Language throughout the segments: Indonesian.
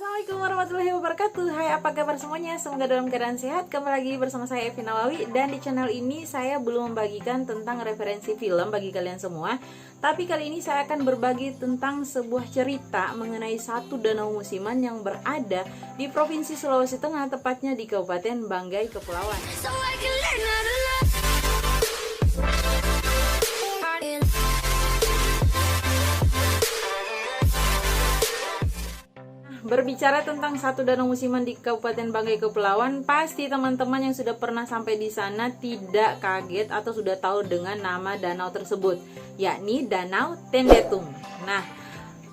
Assalamualaikum warahmatullahi wabarakatuh. Hai, apa kabar semuanya? Semoga dalam keadaan sehat. Kembali lagi bersama saya Evi Nawawi. Dan di channel ini saya belum membagikan tentang referensi film bagi kalian semua. Tapi kali ini saya akan berbagi tentang sebuah cerita mengenai satu danau musiman yang berada di Provinsi Sulawesi Tengah, tepatnya di Kabupaten Banggai Kepulauan. Berbicara tentang satu danau musiman di Kabupaten Banggai Kepulauan, pasti teman-teman yang sudah pernah sampai di sana tidak kaget atau sudah tahu dengan nama danau tersebut, yakni Danau Tendetung. Nah,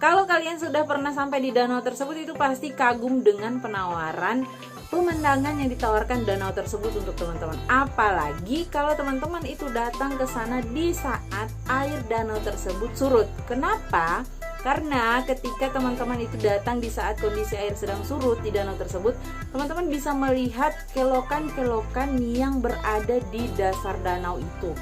kalau kalian sudah pernah sampai di danau tersebut itu pasti kagum dengan penawaran pemandangan yang ditawarkan danau tersebut untuk teman-teman. Apalagi kalau teman-teman itu datang ke sana di saat air danau tersebut surut. Kenapa? Karena ketika teman-teman itu datang di saat kondisi air sedang surut di danau tersebut, teman-teman bisa melihat kelokan-kelokan yang berada di dasar danau itu.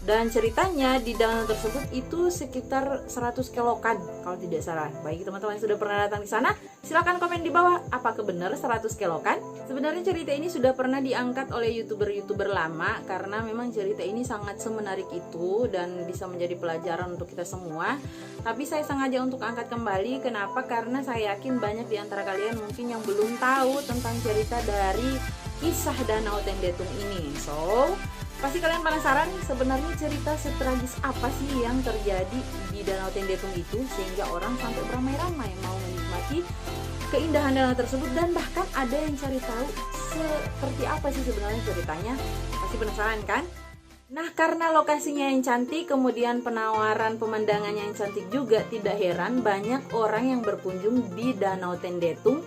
Dan ceritanya di danau tersebut itu sekitar 100 kelokan kalau tidak salah. Bagi teman-teman yang sudah pernah datang di sana, silahkan komen di bawah, apakah benar 100 kelokan? Sebenarnya cerita ini sudah pernah diangkat oleh youtuber-youtuber lama, karena memang cerita ini sangat semenarik itu dan bisa menjadi pelajaran untuk kita semua. Tapi saya sengaja untuk angkat kembali. Kenapa? Karena saya yakin banyak di antara kalian mungkin yang belum tahu tentang cerita dari kisah Danau Tendetung ini. So, pasti kalian penasaran sebenarnya cerita setragis apa sih yang terjadi di Danau Tendetung itu sehingga orang sampai beramai-ramai mau menikmati keindahan danau tersebut, dan bahkan ada yang cari tahu seperti apa sih sebenarnya ceritanya. Pasti penasaran kan? Nah, karena lokasinya yang cantik, kemudian penawaran pemandangan yang cantik juga, tidak heran banyak orang yang berkunjung di Danau Tendetung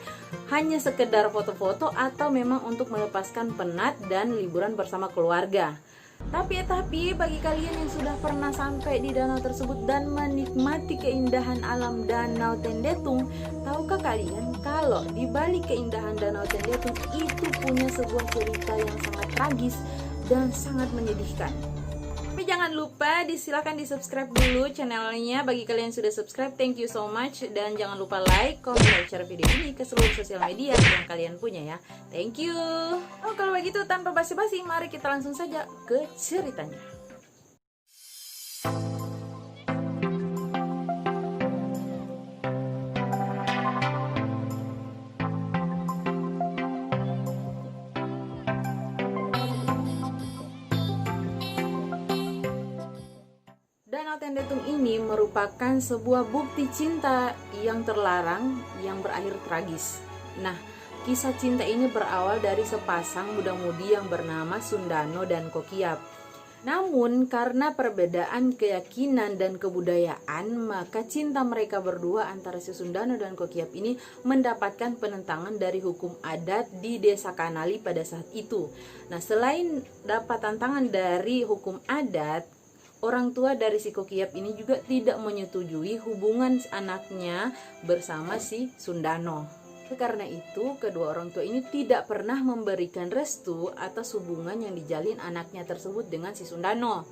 hanya sekedar foto-foto atau memang untuk melepaskan penat dan liburan bersama keluarga. Tapi bagi kalian yang sudah pernah sampai di danau tersebut dan menikmati keindahan alam Danau Tendetung, tahukah kalian kalau di balik keindahan Danau Tendetung itu punya sebuah cerita yang sangat tragis dan sangat menyedihkan. Tapi jangan lupa silakan di subscribe dulu channelnya. Bagi kalian yang sudah subscribe, thank you so much. Dan jangan lupa like, comment, dan share video ini ke seluruh sosial media yang kalian punya ya. Thank you. Oh, kalau begitu tanpa basi-basi, mari kita langsung saja ke ceritanya. Danau Tendetung ini merupakan sebuah bukti cinta yang terlarang yang berakhir tragis. Nah, kisah cinta ini berawal dari sepasang muda-mudi yang bernama Sundano dan Kokiap. Namun, karena perbedaan keyakinan dan kebudayaan, maka cinta mereka berdua antara si Sundano dan Kokiap ini mendapatkan penentangan dari hukum adat di Desa Kanali pada saat itu. Nah, selain dapat tantangan dari hukum adat, orang tua dari si Kokiap ini juga tidak menyetujui hubungan anaknya bersama si Sundano. Karena itu, kedua orang tua ini tidak pernah memberikan restu atas hubungan yang dijalin anaknya tersebut dengan si Sundano.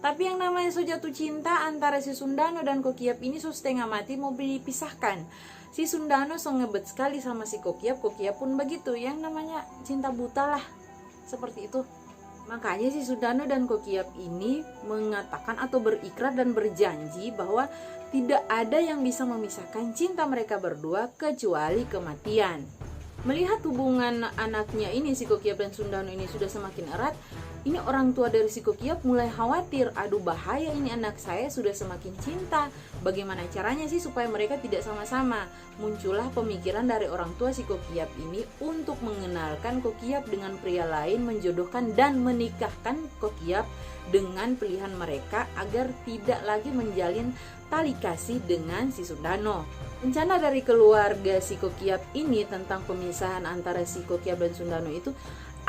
Tapi yang namanya jatuh cinta antara si Sundano dan Kokiap ini setengah mati mau dipisahkan. Si Sundano ngebet sekali sama si Kokiap, Kokiap pun begitu. Yang namanya cinta buta lah, seperti itu. Makanya si Sundano dan Kokiap ini mengatakan atau berikrar dan berjanji bahwa tidak ada yang bisa memisahkan cinta mereka berdua kecuali kematian. Melihat hubungan anaknya ini, si Kokiap dan Sundano ini sudah semakin erat, ini orang tua dari si Kokiap mulai khawatir, aduh bahaya ini anak saya sudah semakin cinta, bagaimana caranya sih supaya mereka tidak sama-sama. Muncullah pemikiran dari orang tua si Kokiap ini untuk mengenalkan Kokiap dengan pria lain, menjodohkan dan menikahkan Kokiap dengan pilihan mereka agar tidak lagi menjalin tali kasih dengan si Sundano. Rencana dari keluarga si Kokiap ini tentang pemisahan antara si Kokiap dan Sundano itu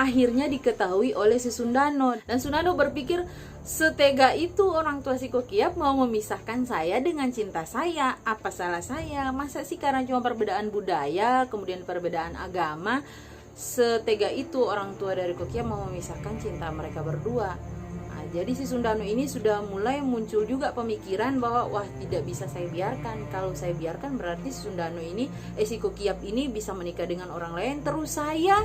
akhirnya diketahui oleh si Sundano, dan Sundano berpikir setega itu orang tua si Kokiap mau memisahkan saya dengan cinta saya. Apa salah saya? Masa sih karena cuma perbedaan budaya, kemudian perbedaan agama, setega itu orang tua dari Kokiap mau memisahkan cinta mereka berdua. Nah, jadi si Sundano ini sudah mulai muncul juga pemikiran bahwa wah, tidak bisa saya biarkan. Kalau saya biarkan berarti si Sundano ini, si Kokiap ini bisa menikah dengan orang lain, terus saya,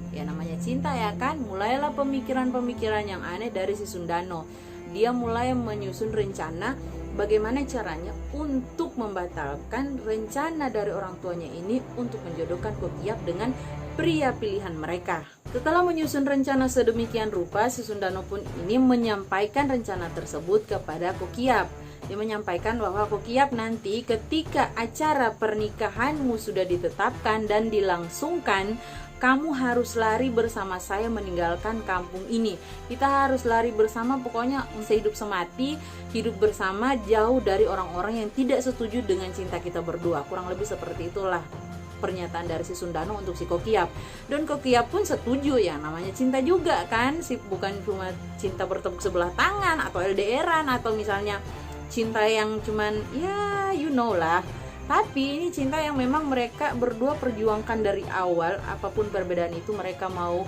ya namanya cinta ya kan. Mulailah pemikiran-pemikiran yang aneh dari si Sundano. Dia mulai menyusun rencana bagaimana caranya untuk membatalkan rencana dari orang tuanya ini untuk menjodohkan Kokiap dengan pria pilihan mereka. Setelah menyusun rencana sedemikian rupa, si Sundano pun ini menyampaikan rencana tersebut kepada Kokiap. Dia menyampaikan bahwa Kokiap, nanti ketika acara pernikahanmu sudah ditetapkan dan dilangsungkan, kamu harus lari bersama saya meninggalkan kampung ini. Kita harus lari bersama, pokoknya sehidup semati, hidup bersama jauh dari orang-orang yang tidak setuju dengan cinta kita berdua. Kurang lebih seperti itulah pernyataan dari si Sundano untuk si Kokiap. Dan Kokiap pun setuju, ya namanya cinta juga kan, bukan cuma cinta bertepuk sebelah tangan atau LDRan atau misalnya cinta yang cuman ya you know lah. Tapi ini cinta yang memang mereka berdua perjuangkan dari awal, apapun perbedaan itu mereka mau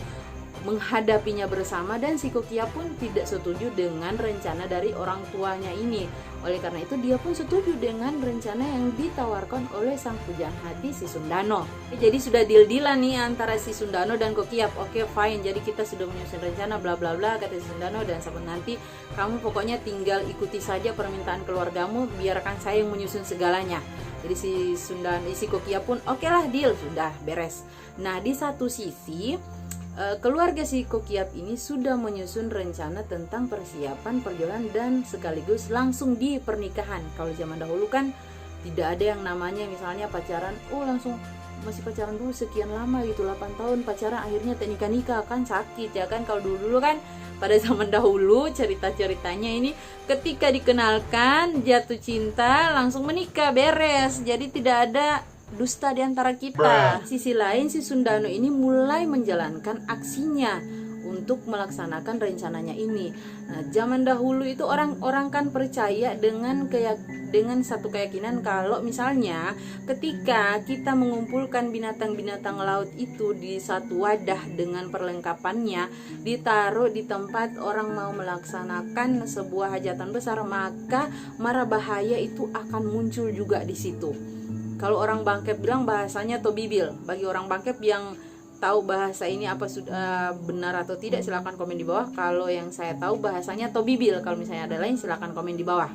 menghadapinya bersama. Dan si Kokiap pun tidak setuju dengan rencana dari orang tuanya ini. Oleh karena itu dia pun setuju dengan rencana yang ditawarkan oleh sang pujaan hati si Sundano. Jadi sudah deal-dealan nih antara si Sundano dan Kokiap. Oke, fine, jadi kita sudah menyusun rencana bla bla bla, kata si Sundano, dan sampai nanti kamu pokoknya tinggal ikuti saja permintaan keluargamu, biarkan saya yang menyusun segalanya. Jadi si Sundano, si Kokiap pun oke lah, deal, sudah beres. Nah, di satu sisi keluarga si Kokiap ini sudah menyusun rencana tentang persiapan perjalanan dan sekaligus langsung di pernikahan. Kalau zaman dahulu kan tidak ada yang namanya misalnya pacaran, langsung masih pacaran dulu sekian lama gitu, 8 tahun pacaran akhirnya nikah kan sakit ya kan. Kalau dulu kan pada zaman dahulu cerita-ceritanya ini ketika dikenalkan jatuh cinta langsung menikah, beres. Jadi tidak ada dusta di antara kita. Sisi lain si Sundano ini mulai menjalankan aksinya untuk melaksanakan rencananya ini. Nah, zaman dahulu itu orang-orang kan percaya dengan satu keyakinan kalau misalnya ketika kita mengumpulkan binatang-binatang laut itu di satu wadah dengan perlengkapannya, ditaruh di tempat orang mau melaksanakan sebuah hajatan besar, maka mara bahaya itu akan muncul juga di situ. Kalau orang Bangkep bilang bahasanya tobibil. Bagi orang Bangkep yang tahu bahasa ini apa sudah benar atau tidak, silakan komen di bawah. Kalau yang saya tahu bahasanya tobibil. Kalau misalnya ada lain silakan komen di bawah.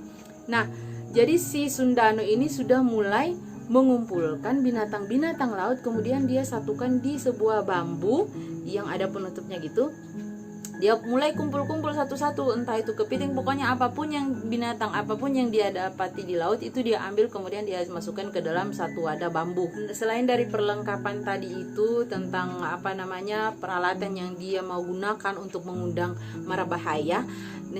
Nah, jadi si Sundano ini sudah mulai mengumpulkan binatang-binatang laut, kemudian dia satukan di sebuah bambu yang ada penutupnya gitu. Dia mulai kumpul-kumpul satu-satu, entah itu kepiting, pokoknya apapun yang binatang, apapun yang dia dapati di laut itu dia ambil, kemudian dia masukkan ke dalam satu wadah bambu. Selain dari perlengkapan tadi itu tentang peralatan yang dia mau gunakan untuk mengundang mara bahaya,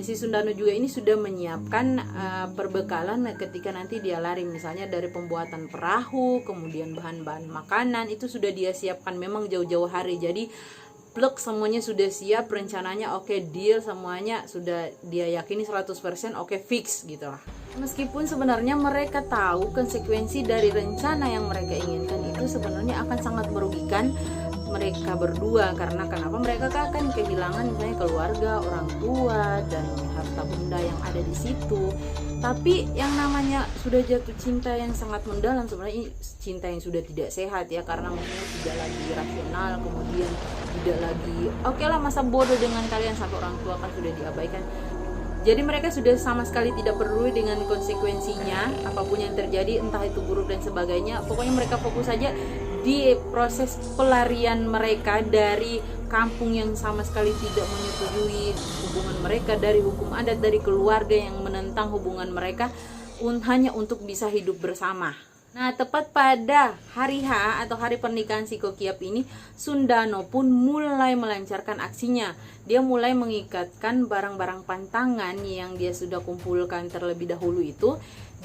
si Sundano juga ini sudah menyiapkan perbekalan ketika nanti dia lari, misalnya dari pembuatan perahu, kemudian bahan-bahan makanan itu sudah dia siapkan memang jauh-jauh hari. Jadi semuanya sudah siap, rencananya oke, deal, semuanya sudah dia yakini 100% oke, fix gitu lah. Meskipun sebenarnya mereka tahu konsekuensi dari rencana yang mereka inginkan itu sebenarnya akan sangat merugikan mereka berdua, karena kenapa, mereka akan kehilangan misalnya keluarga, orang tua, dan harta benda yang ada di situ. Tapi yang namanya sudah jatuh cinta yang sangat mendalam, sebenarnya ini cinta yang sudah tidak sehat ya, karena maksudnya tidak lagi rasional, kemudian tidak lagi oke lah masa bodoh dengan kalian, sampai orang tua kan sudah diabaikan. Jadi mereka sudah sama sekali tidak peduli dengan konsekuensinya, apapun yang terjadi, entah itu buruk dan sebagainya. Pokoknya mereka fokus saja di proses pelarian mereka dari kampung yang sama sekali tidak menyetujui hubungan mereka, dari hukum adat, dari keluarga yang menentang hubungan mereka, hanya untuk bisa hidup bersama. Nah, tepat pada hari H atau hari pernikahan si Kokiap ini, Sundano pun mulai melancarkan aksinya. Dia mulai mengikatkan barang-barang pantangan yang dia sudah kumpulkan terlebih dahulu itu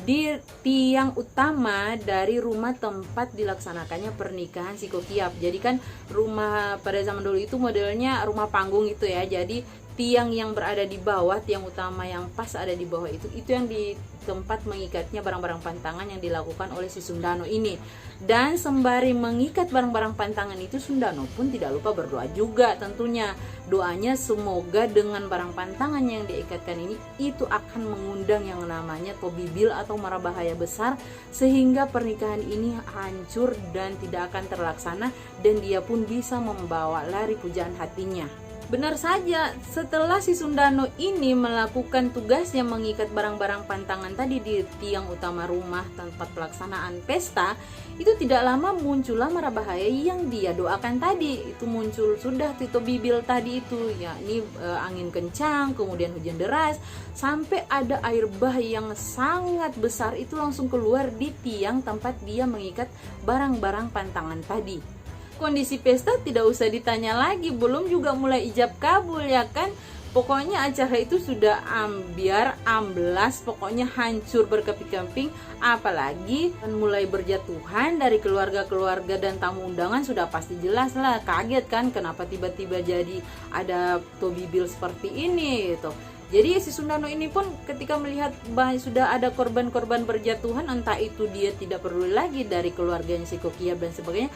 di tiang utama dari rumah tempat dilaksanakannya pernikahan si Kokiap. Jadi kan rumah pada zaman dulu itu modelnya rumah panggung itu ya. Jadi tiang yang berada di bawah, tiang utama yang pas ada di bawah itu yang di tempat mengikatnya barang-barang pantangan yang dilakukan oleh si Sundano ini. Dan sembari mengikat barang-barang pantangan itu, Sundano pun tidak lupa berdoa juga tentunya. Doanya semoga dengan barang pantangan yang diikatkan ini itu akan mengundang yang namanya tobibil atau mara bahaya besar, sehingga pernikahan ini hancur dan tidak akan terlaksana, dan dia pun bisa membawa lari pujaan hatinya. Benar saja, setelah si Sundano ini melakukan tugasnya mengikat barang-barang pantangan tadi di tiang utama rumah tempat pelaksanaan pesta, itu tidak lama muncullah mara bahaya yang dia doakan tadi. Itu muncul sudah Tito Bibil tadi itu, yakni angin kencang, kemudian hujan deras, sampai ada air bah yang sangat besar itu langsung keluar di tiang tempat dia mengikat barang-barang pantangan tadi. Kondisi pesta tidak usah ditanya lagi, belum juga mulai ijab kabul ya kan. Pokoknya acara itu sudah ambiar, amblas, pokoknya hancur berkeping-keping. Apalagi mulai berjatuhan dari keluarga-keluarga dan tamu undangan, sudah pasti jelas lah, kaget kan kenapa tiba-tiba jadi ada tobibil seperti ini gitu. Jadi si Sundano ini pun ketika melihat sudah ada korban-korban berjatuhan, entah itu dia tidak peduli lagi dari keluarganya si Kokiab dan sebagainya,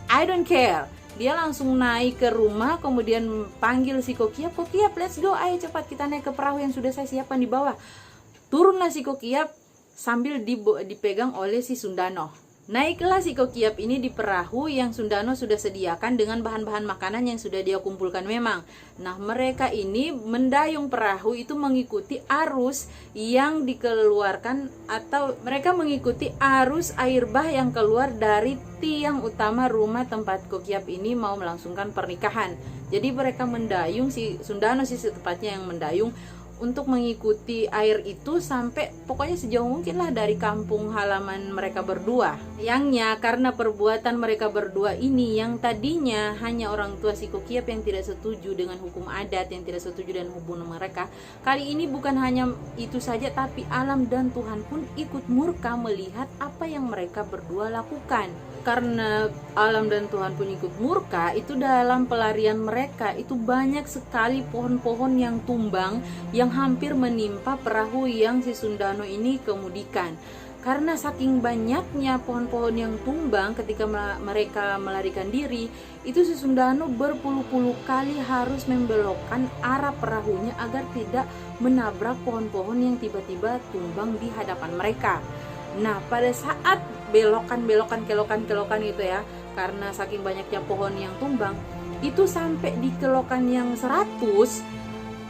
I don't care. Dia langsung naik ke rumah, kemudian panggil si Kokiab, "Kokiab, let's go, ayo cepat kita naik ke perahu yang sudah saya siapkan di bawah." Turunlah si Kokiab sambil dipegang oleh si Sundano. Naiklah si Kokiab ini di perahu yang Sundano sudah sediakan dengan bahan-bahan makanan yang sudah dia kumpulkan memang. Nah, mereka ini mendayung perahu itu mengikuti arus yang dikeluarkan, atau mereka mengikuti arus air bah yang keluar dari tiang utama rumah tempat Kokiab ini mau melangsungkan pernikahan. Jadi mereka mendayung, si Sundano sih tepatnya yang mendayung, untuk mengikuti air itu sampai pokoknya sejauh mungkin lah dari kampung halaman mereka berdua. Sayangnya karena perbuatan mereka berdua ini yang tadinya hanya orang tua si Kokiab yang tidak setuju dengan hukum adat, yang tidak setuju dengan hubungan mereka, kali ini bukan hanya itu saja, tapi alam dan Tuhan pun ikut murka melihat apa yang mereka berdua lakukan. Karena alam dan Tuhan pun ikut murka, itu dalam pelarian mereka itu banyak sekali pohon-pohon yang tumbang yang hampir menimpa perahu yang si Sundano ini kemudikan. Karena saking banyaknya pohon-pohon yang tumbang ketika mereka melarikan diri, itu si Sundano berpuluh-puluh kali harus membelokkan arah perahunya agar tidak menabrak pohon-pohon yang tiba-tiba tumbang di hadapan mereka. Nah, pada saat belokan-belokan, kelokan-kelokan gitu ya, karena saking banyaknya pohon yang tumbang, itu sampai di kelokan yang 100,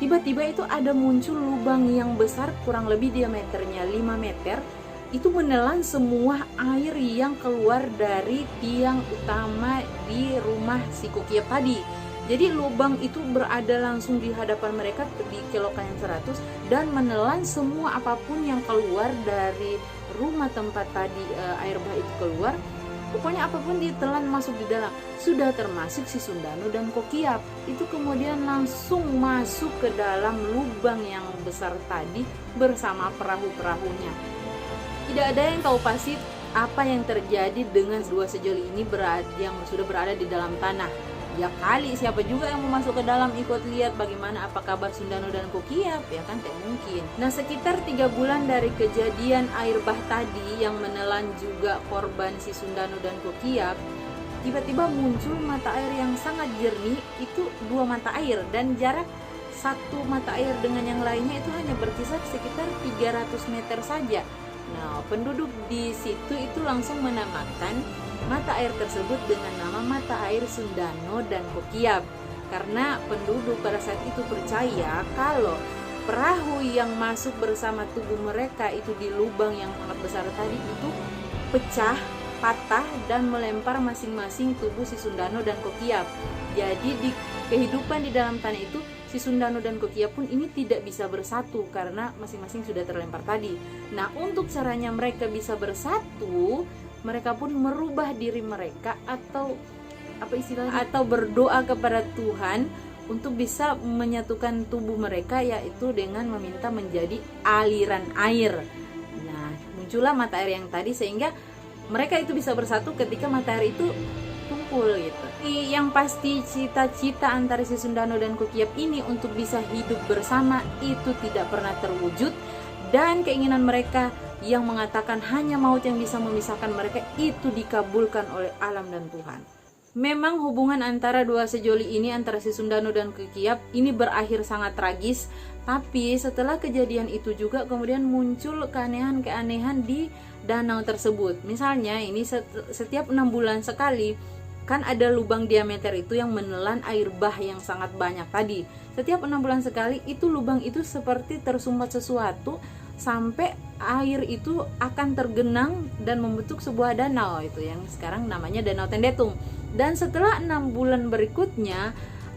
tiba-tiba itu ada muncul lubang yang besar, kurang lebih diameternya 5 meter, itu menelan semua air yang keluar dari tiang utama di rumah si Kokiab tadi. Jadi lubang itu berada langsung di hadapan mereka di kelokan yang 100 dan menelan semua apapun yang keluar dari rumah tempat tadi air bah itu keluar. Pokoknya apapun ditelan masuk di dalam, sudah termasuk si Sundano dan Kokiab. Itu kemudian langsung masuk ke dalam lubang yang besar tadi bersama perahu-perahunya. Tidak ada yang tahu pasti apa yang terjadi dengan dua sejoli ini yang sudah berada di dalam tanah. Ya kali siapa juga yang mau masuk ke dalam ikut lihat bagaimana apa kabar Sundano dan Kokiab, ya kan, tidak mungkin. Nah, sekitar 3 bulan dari kejadian air bah tadi yang menelan juga korban si Sundano dan Kokiab, tiba-tiba muncul mata air yang sangat jernih. Itu 2 mata air dan jarak satu mata air dengan yang lainnya itu hanya berkisar sekitar 300 meter saja. Nah, penduduk di situ itu langsung menamakan mata air tersebut dengan nama mata air Sundano dan Kokiab, karena penduduk pada saat itu percaya kalau perahu yang masuk bersama tubuh mereka itu di lubang yang sangat besar tadi itu pecah, patah dan melempar masing-masing tubuh si Sundano dan Kokiab. Jadi di kehidupan di dalam tanah itu si Sundano dan Kokiab pun ini tidak bisa bersatu karena masing-masing sudah terlempar tadi. Nah, untuk caranya mereka bisa bersatu, mereka pun merubah diri mereka atau apa istilahnya, atau berdoa kepada Tuhan untuk bisa menyatukan tubuh mereka, yaitu dengan meminta menjadi aliran air. Nah, muncullah mata air yang tadi sehingga mereka itu bisa bersatu ketika mata air itu berkumpul gitu. Yang pasti cita-cita antara si Sundano dan Kokiap ini untuk bisa hidup bersama itu tidak pernah terwujud, dan keinginan mereka yang mengatakan hanya maut yang bisa memisahkan mereka itu dikabulkan oleh alam dan Tuhan. Memang hubungan antara dua sejoli ini, antara si Sundano dan Kokiap ini berakhir sangat tragis. Tapi setelah kejadian itu juga kemudian muncul keanehan-keanehan di danau tersebut. Misalnya ini setiap 6 bulan sekali kan ada lubang diameter itu yang menelan air bah yang sangat banyak tadi. Setiap 6 bulan sekali itu lubang itu seperti tersumbat sesuatu sampai air itu akan tergenang dan membentuk sebuah danau itu yang sekarang namanya Danau Tendetung. Dan setelah 6 bulan berikutnya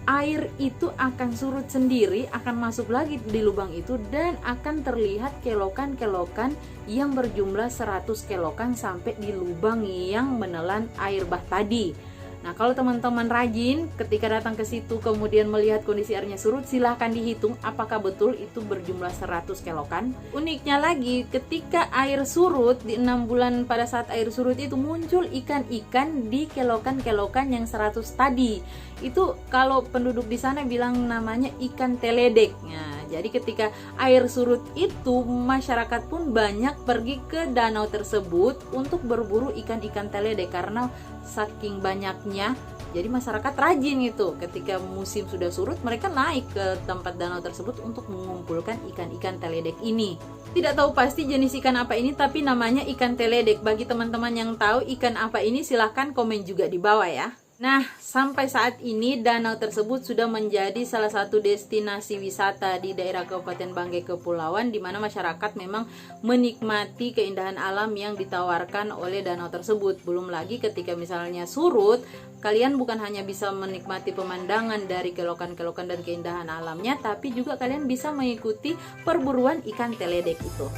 air itu akan surut sendiri, akan masuk lagi di lubang itu dan akan terlihat kelokan-kelokan yang berjumlah 100 kelokan sampai di lubang yang menelan air bah tadi. Nah, kalau teman-teman rajin ketika datang ke situ kemudian melihat kondisi airnya surut, silahkan dihitung apakah betul itu berjumlah 100 kelokan. Uniknya lagi, ketika air surut di 6 bulan, pada saat air surut itu muncul ikan-ikan di kelokan-kelokan yang 100 tadi. Itu kalau penduduk di sana bilang namanya ikan teledek. Nah, jadi ketika air surut itu masyarakat pun banyak pergi ke danau tersebut untuk berburu ikan-ikan teledek karena saking banyaknya. Jadi masyarakat rajin itu ketika musim sudah surut mereka naik ke tempat danau tersebut untuk mengumpulkan ikan-ikan teledek ini. Tidak tahu pasti jenis ikan apa ini, tapi namanya ikan teledek. Bagi teman-teman yang tahu ikan apa ini silahkan komen juga di bawah ya. Nah, sampai saat ini danau tersebut sudah menjadi salah satu destinasi wisata di daerah Kabupaten Banggai Kepulauan, di mana masyarakat memang menikmati keindahan alam yang ditawarkan oleh danau tersebut. Belum lagi ketika misalnya surut, kalian bukan hanya bisa menikmati pemandangan dari kelokan-kelokan dan keindahan alamnya, tapi juga kalian bisa mengikuti perburuan ikan teledek itu.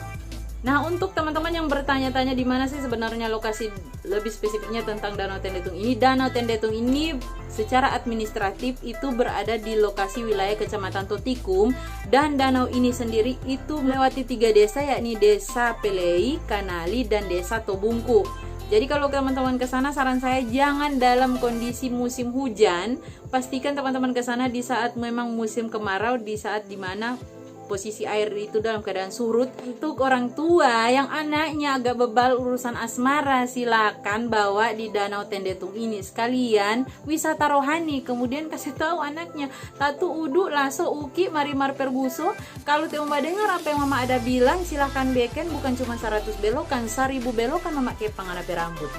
Nah, untuk teman-teman yang bertanya-tanya di mana sih sebenarnya lokasi lebih spesifiknya tentang Danau Tendetung ini, Danau Tendetung ini secara administratif itu berada di lokasi wilayah Kecamatan Totikum, dan danau ini sendiri itu melewati 3 desa, yakni Desa Pelei, Kanali, dan Desa Tobungku. Jadi kalau teman-teman ke sana, saran saya jangan dalam kondisi musim hujan. Pastikan teman-teman ke sana di saat memang musim kemarau, di saat dimana posisi air itu dalam keadaan surut. Untuk orang tua yang anaknya agak bebal urusan asmara, silakan bawa di Danau Tendetung ini sekalian wisata rohani. Kemudian kasih tahu anaknya, tatu udu laso uki marimar perguso. Kalau teu dengar apa yang mama ada bilang, silahkan beken, bukan cuma 100 belokan, 1000 belokan mama kepang ada rambut.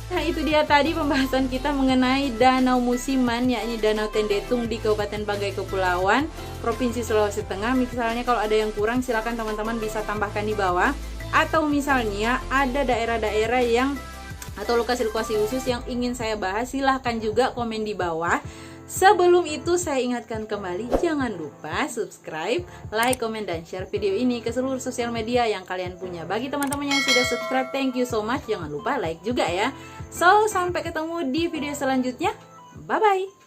Nah, itu dia tadi pembahasan kita mengenai danau musiman, yakni Danau Tendetung di Kabupaten Banggai Kepulauan, Provinsi Sulawesi Tengah. Misalnya kalau ada yang kurang, silakan teman-teman bisa tambahkan di bawah. Atau misalnya ada daerah-daerah yang atau lokasi-lokasi khusus yang ingin saya bahas, silahkan juga komen di bawah. Sebelum itu saya ingatkan kembali, jangan lupa subscribe, like, komen, dan share video ini ke seluruh sosial media yang kalian punya. Bagi teman-teman yang sudah subscribe, thank you so much. Jangan lupa like juga ya. So, sampai ketemu di video selanjutnya. Bye-bye.